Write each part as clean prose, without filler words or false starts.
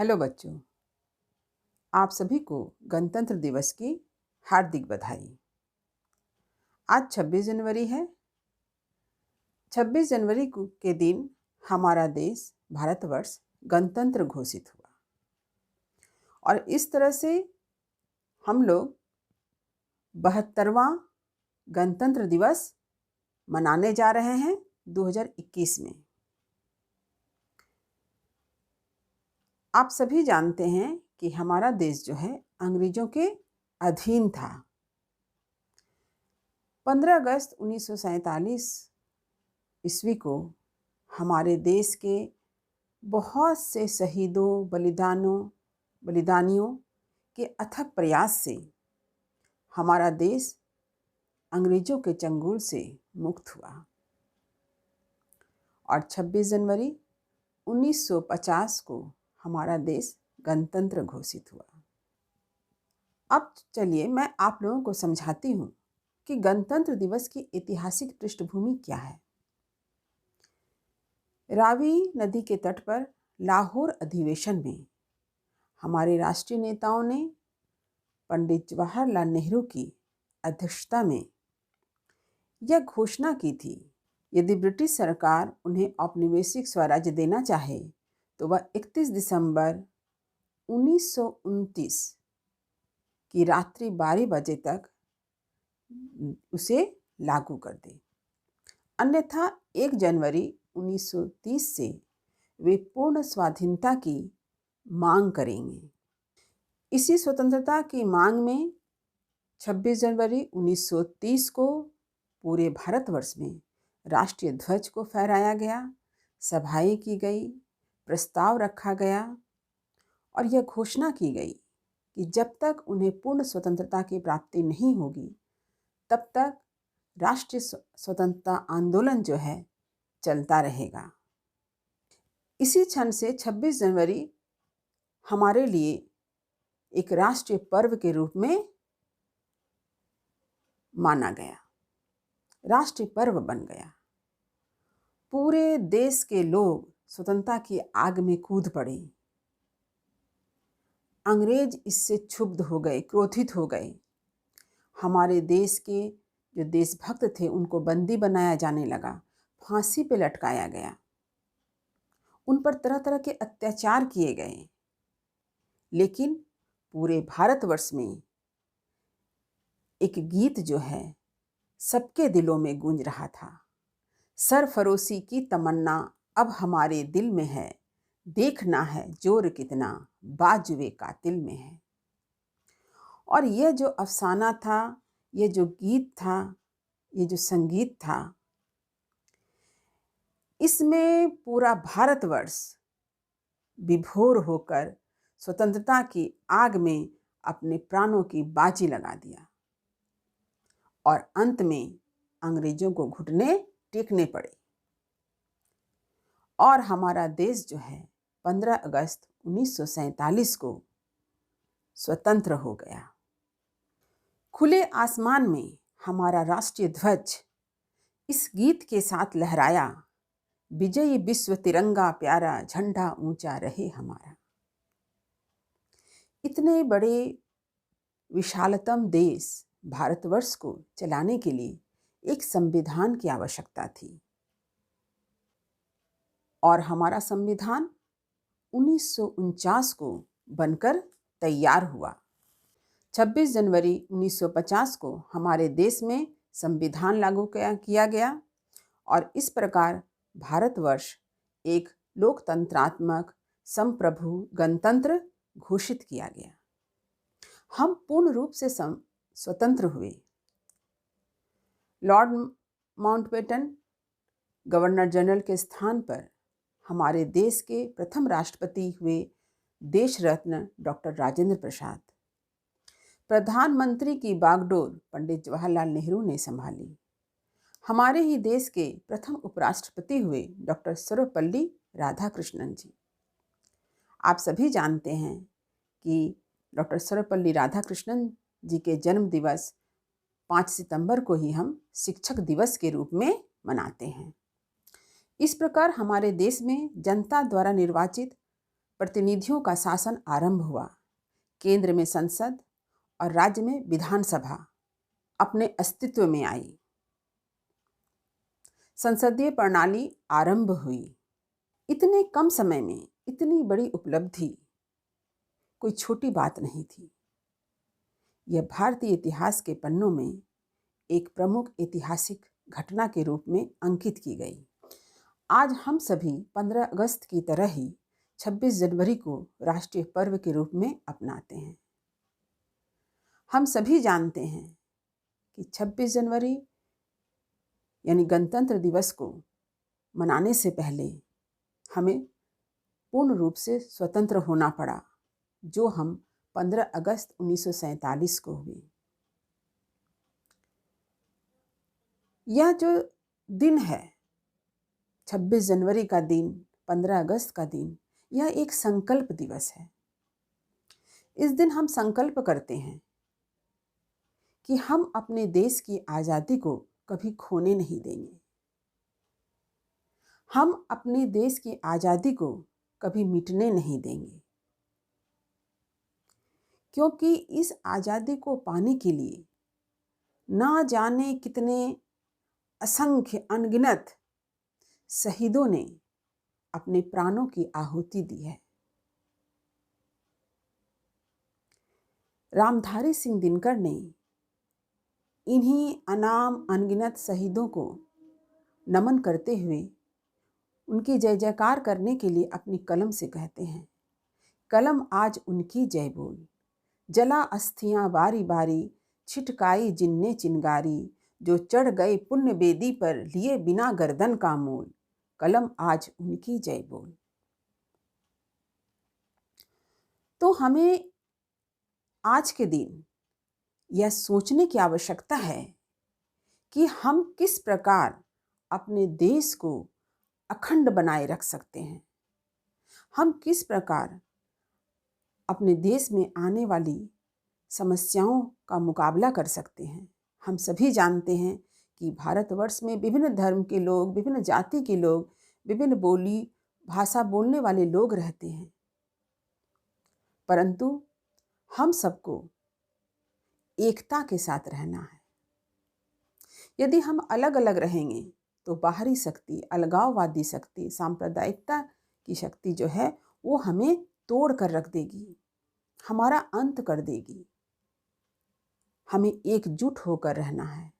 Hello बच्चों, आप सभी को गणतंत्र दिवस की हार्दिक बधाई। आज 26 जनवरी है। 26 जनवरी के दिन हमारा देश भारतवर्ष गणतंत्र घोषित हुआ और इस तरह से हम लोग 72वां गणतंत्र दिवस मनाने जा रहे हैं 2021 में। आप सभी जानते हैं कि हमारा देश जो है अंग्रेजों के अधीन था। 15 अगस्त 1947 ईस्वी को हमारे देश के बहुत से शहीदों बलिदानियों के अथक प्रयास से हमारा देश अंग्रेजों के चंगुल से मुक्त हुआ और 26 जनवरी 1950 को हमारा देश गणतंत्र घोषित हुआ। अब चलिए मैं आप लोगों को समझाती हूँ कि गणतंत्र दिवस की ऐतिहासिक पृष्ठभूमि क्या है। रावी नदी के तट पर लाहौर अधिवेशन में हमारे राष्ट्रीय नेताओं ने पंडित जवाहरलाल नेहरू की अध्यक्षता में यह घोषणा की थी, यदि ब्रिटिश सरकार उन्हें औपनिवेशिक स्वराज्य देना चाहे तो वह 31 दिसंबर 1929 की रात्रि 12 बजे तक उसे लागू कर दे, अन्यथा 1 जनवरी 1930 से वे पूर्ण स्वाधीनता की मांग करेंगे। इसी स्वतंत्रता की मांग में 26 जनवरी 1930 को पूरे भारतवर्ष में राष्ट्रीय ध्वज को फहराया गया, सभाएं की गई, प्रस्ताव रखा गया और यह घोषणा की गई कि जब तक उन्हें पूर्ण स्वतंत्रता की प्राप्ति नहीं होगी तब तक राष्ट्रीय स्वतंत्रता आंदोलन जो है चलता रहेगा। इसी क्षण से 26 जनवरी हमारे लिए एक राष्ट्रीय पर्व के रूप में माना गया, राष्ट्रीय पर्व बन गया। पूरे देश के लोग स्वतंत्रता की आग में कूद पड़े। अंग्रेज इससे क्षुब्ध हो गए, क्रोधित हो गए। हमारे देश के जो देशभक्त थे उनको बंदी बनाया जाने लगा, फांसी पे लटकाया गया, उन पर तरह तरह के अत्याचार किए गए। लेकिन पूरे भारतवर्ष में एक गीत जो है सबके दिलों में गूंज रहा था, सरफरोशी की तमन्ना अब हमारे दिल में है, देखना है जोर कितना बाजुए कातिल में है। और यह जो अफसाना था, ये जो गीत था, ये जो संगीत था, इसमें पूरा भारतवर्ष विभोर होकर स्वतंत्रता की आग में अपने प्राणों की बाजी लगा दिया और अंत में अंग्रेजों को घुटने टेकने पड़े और हमारा देश जो है 15 अगस्त 1947 को स्वतंत्र हो गया। खुले आसमान में हमारा राष्ट्रीय ध्वज इस गीत के साथ लहराया, विजयी विश्व तिरंगा प्यारा, झंडा ऊंचा रहे हमारा। इतने बड़े विशालतम देश भारतवर्ष को चलाने के लिए एक संविधान की आवश्यकता थी और हमारा संविधान 1949 को बनकर तैयार हुआ। 26 जनवरी 1950 को हमारे देश में संविधान लागू किया गया और इस प्रकार भारतवर्ष एक लोकतंत्रात्मक संप्रभु गणतंत्र घोषित किया गया। हम पूर्ण रूप से स्वतंत्र हुए। लॉर्ड माउंटबेटन गवर्नर जनरल के स्थान पर हमारे देश के प्रथम राष्ट्रपति हुए देश रत्न डॉक्टर राजेंद्र प्रसाद। प्रधानमंत्री की बागडोर पंडित जवाहरलाल नेहरू ने संभाली। हमारे ही देश के प्रथम उपराष्ट्रपति हुए डॉक्टर सर्वपल्ली राधाकृष्णन जी। आप सभी जानते हैं कि डॉक्टर सर्वपल्ली राधाकृष्णन जी के जन्म दिवस 5 सितंबर को ही हम शिक्षक दिवस के रूप में मनाते हैं। इस प्रकार हमारे देश में जनता द्वारा निर्वाचित प्रतिनिधियों का शासन आरंभ हुआ। केंद्र में संसद और राज्य में विधानसभा अपने अस्तित्व में आई। संसदीय प्रणाली आरंभ हुई। इतने कम समय में इतनी बड़ी उपलब्धि कोई छोटी बात नहीं थी। यह भारतीय इतिहास के पन्नों में एक प्रमुख ऐतिहासिक घटना के रूप में अंकित की गई। आज हम सभी 15 अगस्त की तरह ही 26 जनवरी को राष्ट्रीय पर्व के रूप में अपनाते हैं। हम सभी जानते हैं कि 26 जनवरी यानी गणतंत्र दिवस को मनाने से पहले हमें पूर्ण रूप से स्वतंत्र होना पड़ा, जो हम 15 अगस्त 1947 को हुए। यह जो दिन है, 26 जनवरी का दिन, 15 अगस्त का दिन, यह एक संकल्प दिवस है। इस दिन हम संकल्प करते हैं कि हम अपने देश की आज़ादी को कभी खोने नहीं देंगे। हम अपने देश की आज़ादी को कभी मिटने नहीं देंगे, क्योंकि इस आज़ादी को पाने के लिए ना जाने कितने असंख्य अनगिनत शहीदों ने अपने प्राणों की आहुति दी है। रामधारी सिंह दिनकर ने इन्हीं अनाम अनगिनत शहीदों को नमन करते हुए उनकी जय जयकार करने के लिए अपनी कलम से कहते हैं, कलम आज उनकी जय बोल, जला अस्थियां बारी बारी, छिटकाई जिनने चिंगारी, जो चढ़ गए पुण्य बेदी पर लिए बिना गर्दन का मोल, कलम आज उनकी जय बोल। तो हमें आज के दिन यह सोचने की आवश्यकता है कि हम किस प्रकार अपने देश को अखंड बनाए रख सकते हैं। हम किस प्रकार अपने देश में आने वाली समस्याओं का मुकाबला कर सकते हैं। हम सभी जानते हैं कि भारतवर्ष में विभिन्न धर्म के लोग, विभिन्न जाति के लोग, विभिन्न बोली भाषा बोलने वाले लोग रहते हैं, परंतु हम सबको एकता के साथ रहना है। यदि हम अलग अलग रहेंगे तो बाहरी शक्ति, अलगाववादी शक्ति, सांप्रदायिकता की शक्ति जो है वो हमें तोड़ कर रख देगी, हमारा अंत कर देगी। हमें एकजुट होकर रहना है।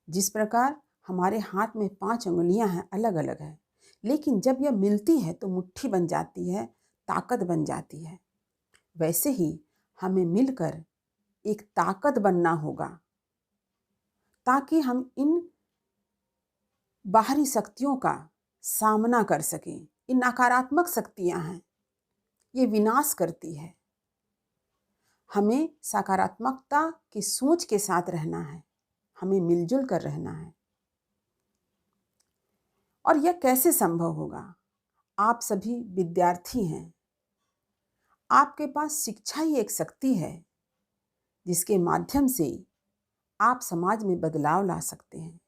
जिस प्रकार हमारे हाथ में 5 उंगलियां हैं, अलग अलग है, लेकिन जब यह मिलती है तो मुट्ठी बन जाती है, ताकत बन जाती है। वैसे ही हमें मिलकर एक ताकत बनना होगा, ताकि हम इन बाहरी शक्तियों का सामना कर सकें। ये नकारात्मक शक्तियां हैं, ये विनाश करती है। हमें सकारात्मकता की सोच के साथ रहना है, हमें मिलजुल कर रहना है। और यह कैसे संभव होगा? आप सभी विद्यार्थी हैं, आपके पास शिक्षा ही एक शक्ति है जिसके माध्यम से आप समाज में बदलाव ला सकते हैं,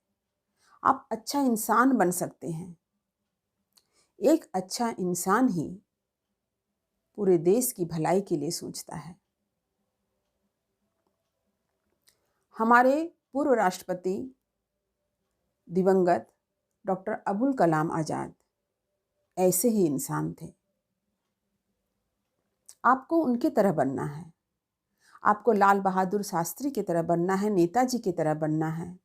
आप अच्छा इंसान बन सकते हैं। एक अच्छा इंसान ही पूरे देश की भलाई के लिए सोचता है। हमारे पूर्व राष्ट्रपति दिवंगत डॉक्टर अबुल कलाम आज़ाद ऐसे ही इंसान थे। आपको उनकी तरह बनना है, आपको लाल बहादुर शास्त्री की तरह बनना है, नेताजी की तरह बनना है,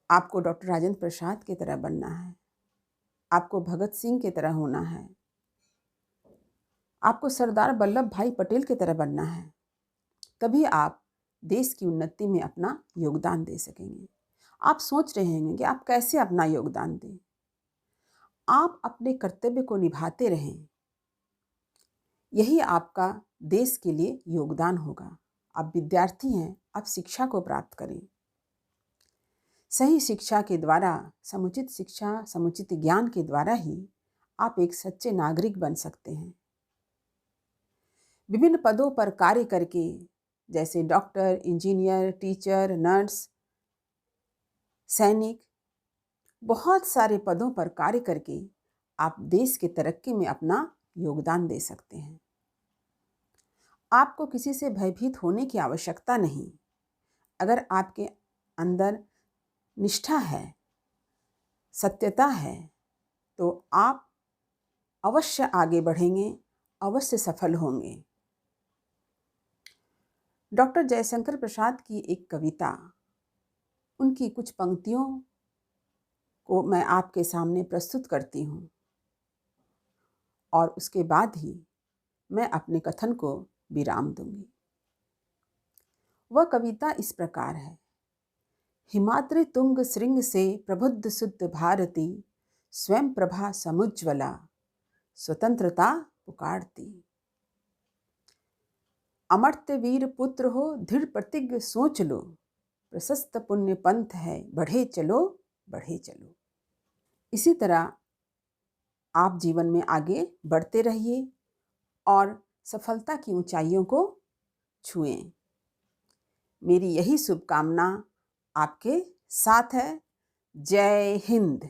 आपको डॉक्टर राजेंद्र प्रसाद की तरह बनना है, आपको भगत सिंह की तरह होना है, आपको सरदार वल्लभ भाई पटेल की तरह बनना है। तभी आप देश की उन्नति में अपना योगदान दे सकेंगे। आप सोच रहे होंगे कि आप कैसे अपना योगदान दें। आप अपने कर्तव्य को निभाते रहें, यही आपका देश के लिए योगदान होगा। आप विद्यार्थी हैं, आप शिक्षा को प्राप्त करें। सही शिक्षा के द्वारा, समुचित शिक्षा, समुचित ज्ञान के द्वारा ही आप एक सच्चे नागरिक बन सकते हैं। विभिन्न पदों पर कार्य करके, जैसे डॉक्टर, इंजीनियर, टीचर, नर्स, सैनिक, बहुत सारे पदों पर कार्य करके आप देश की तरक्की में अपना योगदान दे सकते हैं। आपको किसी से भयभीत होने की आवश्यकता नहीं। अगर आपके अंदर निष्ठा है, सत्यता है, तो आप अवश्य आगे बढ़ेंगे, अवश्य सफल होंगे। डॉक्टर जयशंकर प्रसाद की एक कविता, उनकी कुछ पंक्तियों को मैं आपके सामने प्रस्तुत करती हूँ और उसके बाद ही मैं अपने कथन को विराम दूंगी। वह कविता इस प्रकार है। हिमाद्रि तुंग श्रृंग से प्रबुद्ध शुद्ध भारती, स्वयं प्रभा समुज्ज्वला, स्वतंत्रता पुकारती। अमर्त्य वीर पुत्र हो, दृढ़ प्रतिज्ञ सोच लो, प्रशस्त पुण्य पंथ है, बढ़े चलो बढ़े चलो। इसी तरह आप जीवन में आगे बढ़ते रहिए और सफलता की ऊंचाइयों को छुएं। मेरी यही शुभकामना आपके साथ है। जय हिंद।